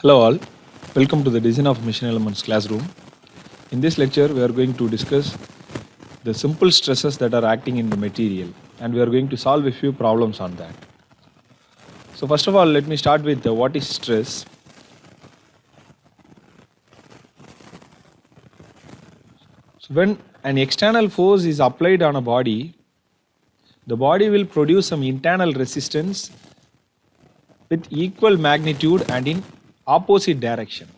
Hello all, welcome to the Design of Machine Elements classroom. In this lecture, we are going to discuss the simple stresses that are acting in the material, and we are going to solve a few problems on that. So first of all, let me start with what is stress. So when an external force is applied on a body, the body will produce some internal resistance with equal magnitude and in opposite direction.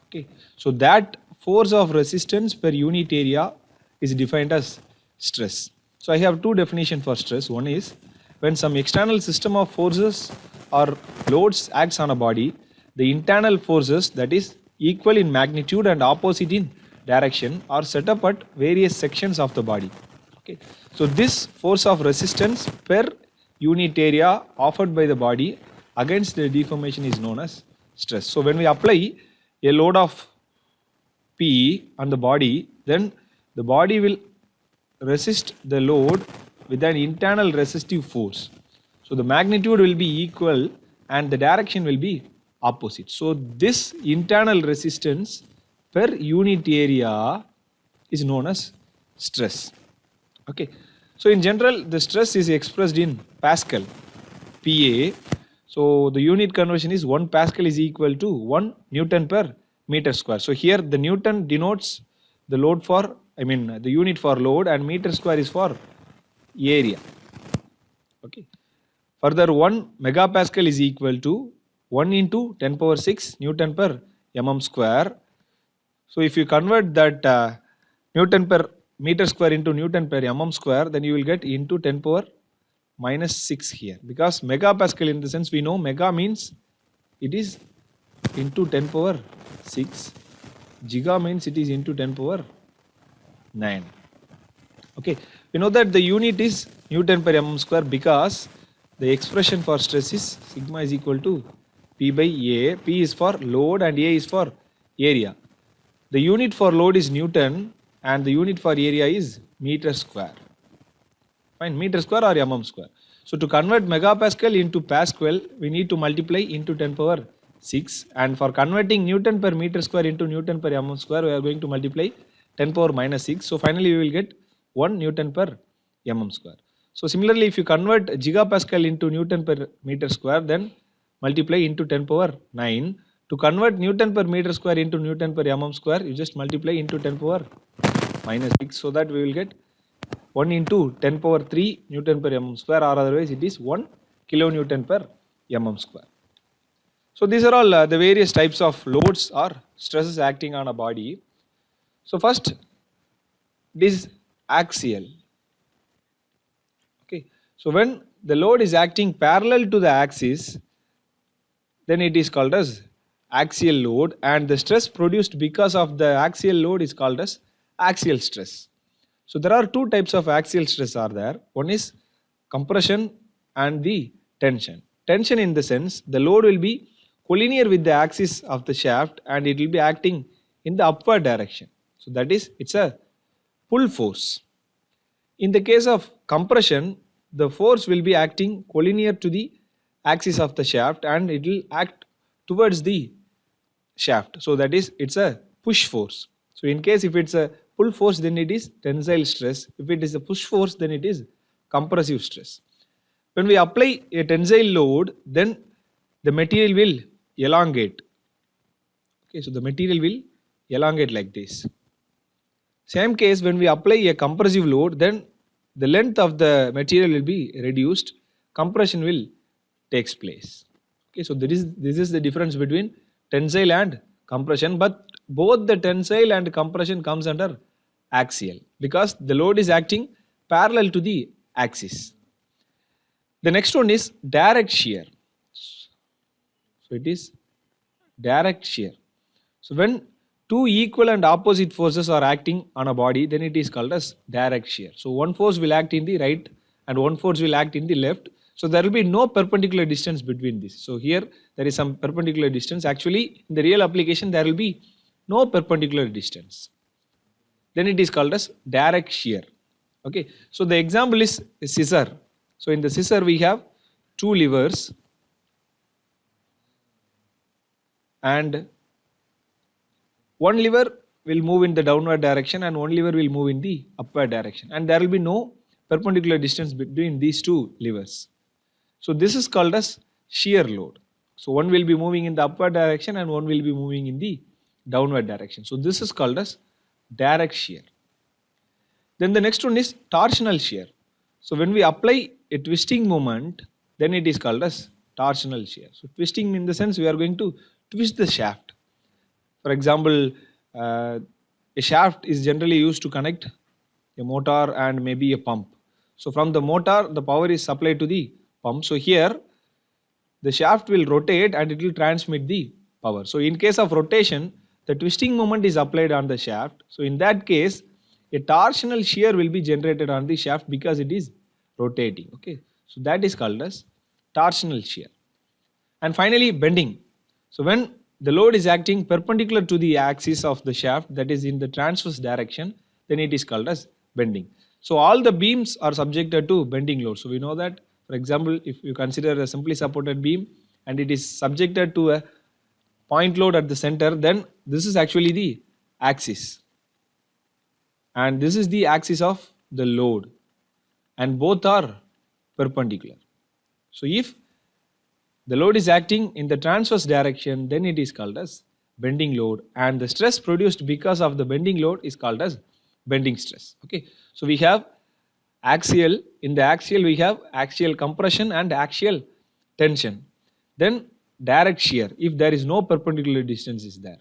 Okay, so that force of resistance per unit area is defined as stress. So I have two definitions for stress. One is when some external system of forces or loads acts on a body, the internal forces that is equal in magnitude and opposite in direction are set up at various sections of the body. Okay, so this force of resistance per unit area offered by the body against the deformation is known as stress. So when we apply a load of P on the body, then the body will resist the load with an internal resistive force. So the magnitude will be equal and the direction will be opposite. So this internal resistance per unit area is known as stress. Okay. So in general, the stress is expressed in Pascal, PA. So the unit conversion is 1 Pascal is equal to 1 Newton per meter square. So here the Newton denotes the load for, the unit for load, and meter square is for area. Okay. Further, 1 megapascal is equal to 1 into 10 power 6 Newton per mm square. So if you convert that Newton per meter square into Newton per mm square, then you will get into 10 power minus 6 here, because megapascal, in the sense we know mega means it is into 10 power 6, giga means it is into 10 power 9. Okay, we know that the unit is Newton per mm square because the expression for stress is sigma is equal to P by A. P is for load and A is for area. The unit for load is Newton and the unit for area is meter square. Fine, meter square or mm square. So to convert megapascal into Pascal, we need to multiply into 10 power 6, and for converting Newton per meter square into Newton per mm square, we are going to multiply 10 power minus 6. So finally we will get 1 Newton per mm square. So similarly, if you convert gigapascal into Newton per meter square, then multiply into 10 power 9. To convert Newton per meter square into Newton per mm square, you just multiply into 10 power minus 6, so that we will get 1 into 10 power 3 Newton per mm square, or otherwise it is 1 kilonewton per mm square. So these are all the various types of loads or stresses acting on a body. So first, it is axial. Okay, so when the load is acting parallel to the axis, then it is called as axial load, and the stress produced because of the axial load is called as axial stress. So there are two types of axial stress are there. One is compression and the tension. Tension in the sense the load will be collinear with the axis of the shaft and it will be acting in the upward direction. So that is, it's a pull force. In the case of compression, the force will be acting collinear to the axis of the shaft and it will act towards the shaft. So that is, it's a push force. So in case if it's a pull force, then it is tensile stress. If it is a push force, then it is compressive stress. When we apply a tensile load, then the material will elongate. Okay, so the material will elongate like this. Same case, when we apply a compressive load, then the length of the material will be reduced, compression will takes place. Okay, so this is the difference between tensile and compression, but both the tensile and compression comes under axial because the load is acting parallel to the axis. The next one is direct shear. So it is direct shear. So when two equal and opposite forces are acting on a body, then it is called as direct shear. So one force will act in the right and one force will act in the left. So there will be no perpendicular distance between this. So here there is some perpendicular distance. Actually, in the real application, there will be no perpendicular distance. Then it is called as direct shear. Okay. So the example is scissor. So in the scissor we have two levers and one lever will move in the downward direction and one lever will move in the upward direction, and there will be no perpendicular distance between these two levers. So this is called as shear load. So one will be moving in the upward direction and one will be moving in the downward direction. So this is called as direct shear. Then the next one is torsional shear. So when we apply a twisting moment, then it is called as torsional shear. So twisting in the sense we are going to twist the shaft. For example, a shaft is generally used to connect a motor and maybe a pump. So from the motor, the power is supplied to the pump. So here, the shaft will rotate and it will transmit the power. So in case of rotation, the twisting moment is applied on the shaft. So in that case, a torsional shear will be generated on the shaft because it is rotating. Okay, so that is called as torsional shear. And finally, bending. So when the load is acting perpendicular to the axis of the shaft, that is in the transverse direction, then it is called as bending. So all the beams are subjected to bending load. So we know that, for example, if you consider a simply supported beam and it is subjected to a point load at the center, then this is actually the axis and this is the axis of the load, and both are perpendicular. So if the load is acting in the transverse direction, then it is called as bending load, and the stress produced because of the bending load is called as bending stress. Okay, so we have axial. In the axial we have axial compression and axial tension. Then direct shear, if there is no perpendicular distance is there.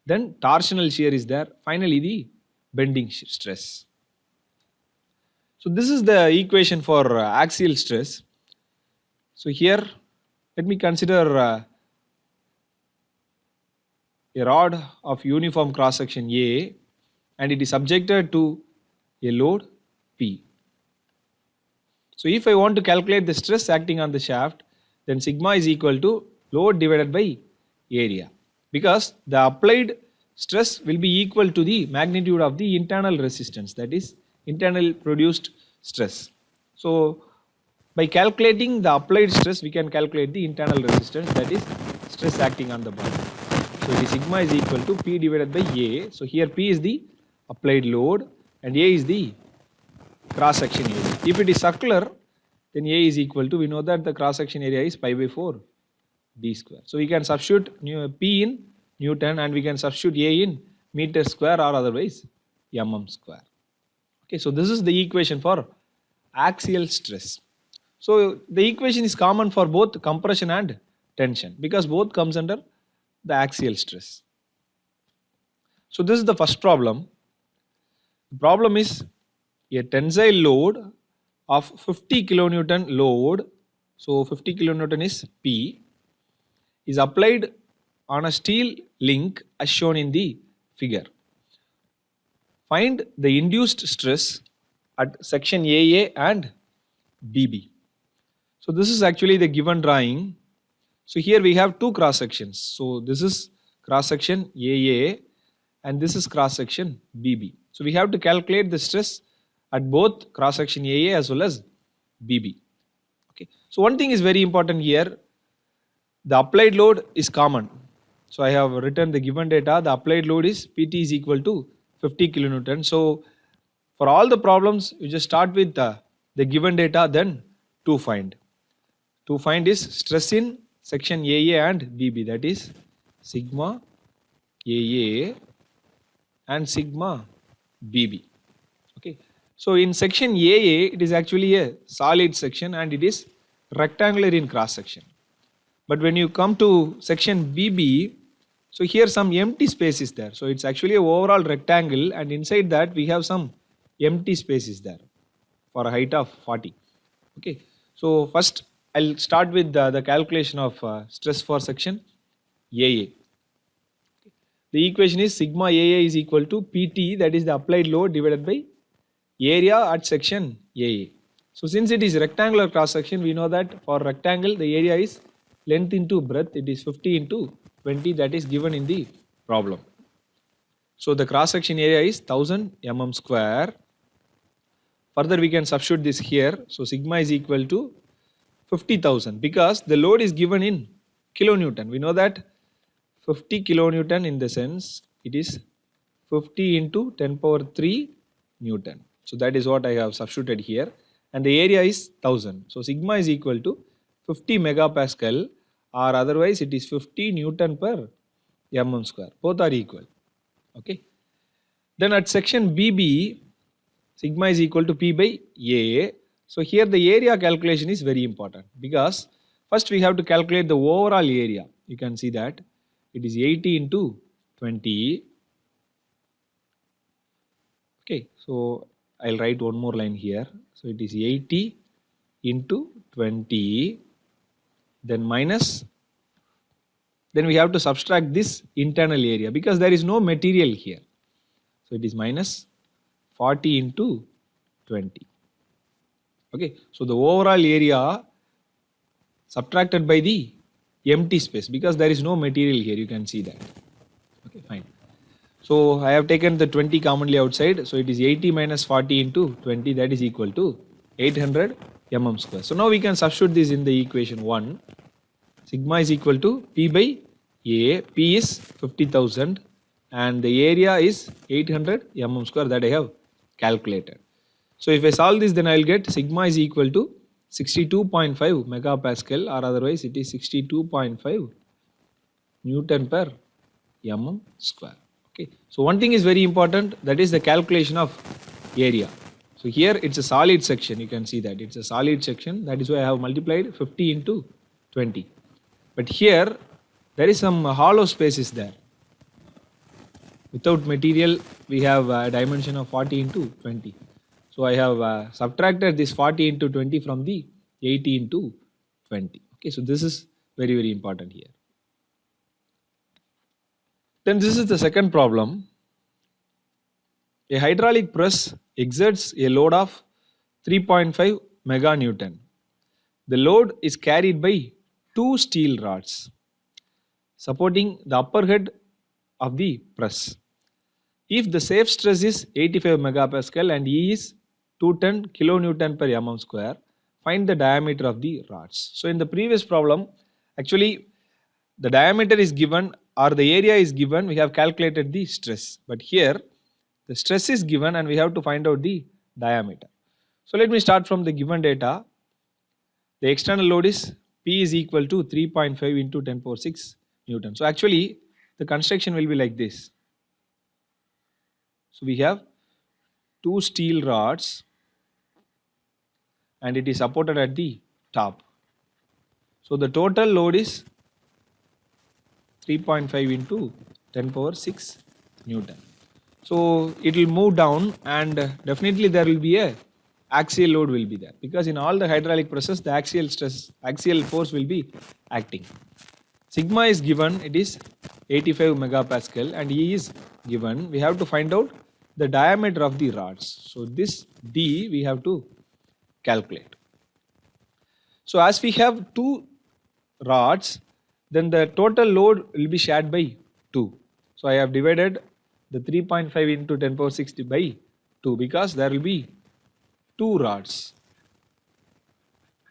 Then torsional shear is there. Finally the bending stress. So this is the equation for axial stress. So here let me consider a rod of uniform cross section A and it is subjected to a load P. So if I want to calculate the stress acting on the shaft, then sigma is equal to load divided by area, because the applied stress will be equal to the magnitude of the internal resistance, that is internal produced stress. So by calculating the applied stress, we can calculate the internal resistance, that is stress acting on the body. So the sigma is equal to P divided by A. So here P is the applied load and A is the cross section area. If it is circular, then A is equal to, we know that the cross section area is pi by 4 d square. So we can substitute P in Newton and we can substitute A in meter square or otherwise mm square. Okay, so this is the equation for axial stress. So the equation is common for both compression and tension because both comes under the axial stress. So this is the first problem. The problem is a tensile load of 50 kilonewton load. So 50 kilonewton is P, is applied on a steel link as shown in the figure. Find the induced stress at section AA and BB. So this is actually the given drawing. So here we have two cross sections. So this is cross section AA and this is cross section BB. So we have to calculate the stress at both cross section AA as well as BB. Okay. So one thing is very important here. The applied load is common. So I have written the given data. The applied load is PT is equal to 50 kilonewton. So for all the problems, you just start with the given data, then to find. To find is stress in section AA and BB, that is sigma AA and sigma BB. Okay. So in section AA, it is actually a solid section and it is rectangular in cross section. But when you come to section BB, so here some empty space is there. So it's actually an overall rectangle and inside that we have some empty spaces there for a height of 40. Okay. So first I'll start with the calculation of stress for section AA. The equation is sigma AA is equal to PT, that is the applied load, divided by area at section AA. So since it is rectangular cross section, we know that for rectangle the area is length into breadth, it is 50 into 20, that is given in the problem. So the cross section area is 1000 mm square. Further we can substitute this here. So sigma is equal to 50,000 because the load is given in kilonewton. We know that 50 kilonewton in the sense it is 50 into 10 power 3 Newton. So that is what I have substituted here. And the area is 1000. So sigma is equal to 50 megapascal, or otherwise it is 50 Newton per mm square. Both are equal. Okay. Then at section BB, sigma is equal to P by A. So here the area calculation is very important, because first we have to calculate the overall area. You can see that it is 80 into 20. Okay, so I'll write one more line here. So it is 80 into 20, then minus, then we have to subtract this internal area because there is no material here. So it is minus 40 into 20. Okay, so the overall area subtracted by the empty space, because there is no material here, you can see that. Okay, fine. So I have taken the 20 commonly outside, so it is 80 minus 40 into 20, that is equal to 800 mm square. So now we can substitute this in the equation 1. Sigma is equal to P by A. P is 50,000 and the area is 800 mm square that I have calculated. So if I solve this, then I will get sigma is equal to 62.5 megapascal, or otherwise it is 62.5 Newton per mm square. Okay. So one thing is very important, that is the calculation of area. So here it's a solid section, you can see that it's a solid section, that is why I have multiplied 50 into 20. But here there is some hollow spaces there. Without material we have a dimension of 40 into 20. So I have subtracted this 40 into 20 from the 80 into 20. Okay, so this is very, very important here. Then this is the second problem. A hydraulic press exerts a load of 3.5 meganewton. The load is carried by two steel rods supporting the upper head of the press. If the safe stress is 85 megapascal and E is 210 kilonewton per mm square, find the diameter of the rods. So in the previous problem, actually the diameter is given or the area is given, we have calculated the stress. But here the stress is given and we have to find out the diameter. So let me start from the given data. The external load is P is equal to 3.5 into 10 power 6 Newton. So actually the construction will be like this. So we have two steel rods and it is supported at the top. So the total load is 3.5 into 10 power 6 Newton. So it will move down and definitely there will be a axial load will be there, because in all the hydraulic presses the axial force will be acting. Sigma is given, it is 85 megapascal and E is given. We have to find out the diameter of the rods. So this D we have to calculate. So as we have two rods, then the total load will be shared by 2. So I have divided the 3.5 into 10 power 6 by 2 because there will be two rods.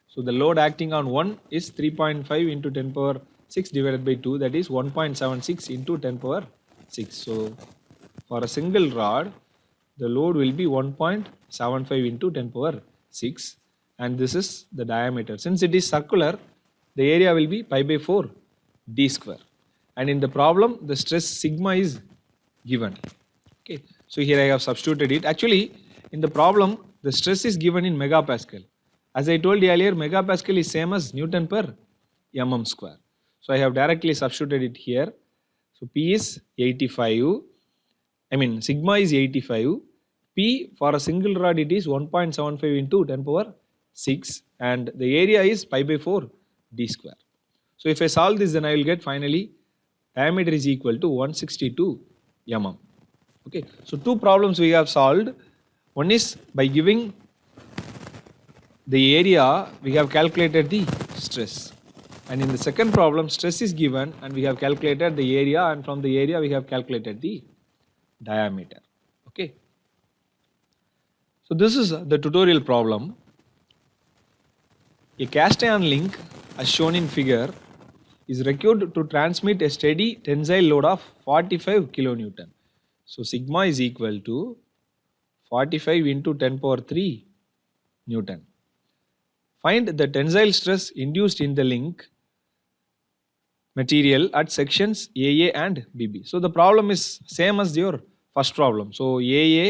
So the load acting on one is 3.5 into 10 power 6 divided by 2, that is 1.76 into 10 power 6. So for a single rod, the load will be 1.75 into 10 power 6 and this is the diameter. Since it is circular, the area will be pi by 4 d square. And in the problem, the stress sigma is given. Okay, so here I have substituted it. Actually, in the problem, the stress is given in megapascal. As I told you earlier, megapascal is same as Newton per mm square. So I have directly substituted it here. So P is 85. Sigma is 85. P for a single rod it is 1.75 into 10 power 6 and the area is pi by 4 d square. So if I solve this, then I will get finally diameter is equal to 162 mm. Okay, so two problems we have solved. One is by giving the area we have calculated the stress, and in the second problem stress is given and we have calculated the area, and from the area we have calculated the diameter. Okay, so this is the tutorial problem. A cast iron link as shown in figure is required to transmit a steady tensile load of 45 kilonewton. So sigma is equal to 45 into 10 power 3 Newton. Find the tensile stress induced in the link material at sections AA and BB. So the problem is same as your first problem. So AA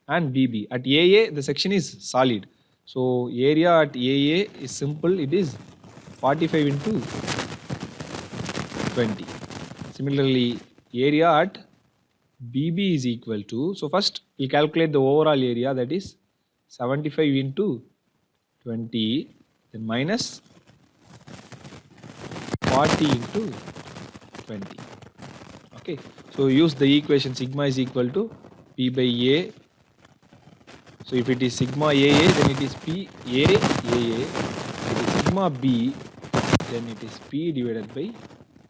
and BB. At AA the section is solid. So area at AA is simple. It is 45 into 20. Similarly, area at BB is equal to, so first we calculate the overall area, that is 75 into 20, then minus 40 into 20. Okay, so use the equation sigma is equal to P by A. So if it is sigma AA, then it is P A AA. If it is sigma B, then it is P divided by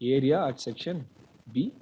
area at section B.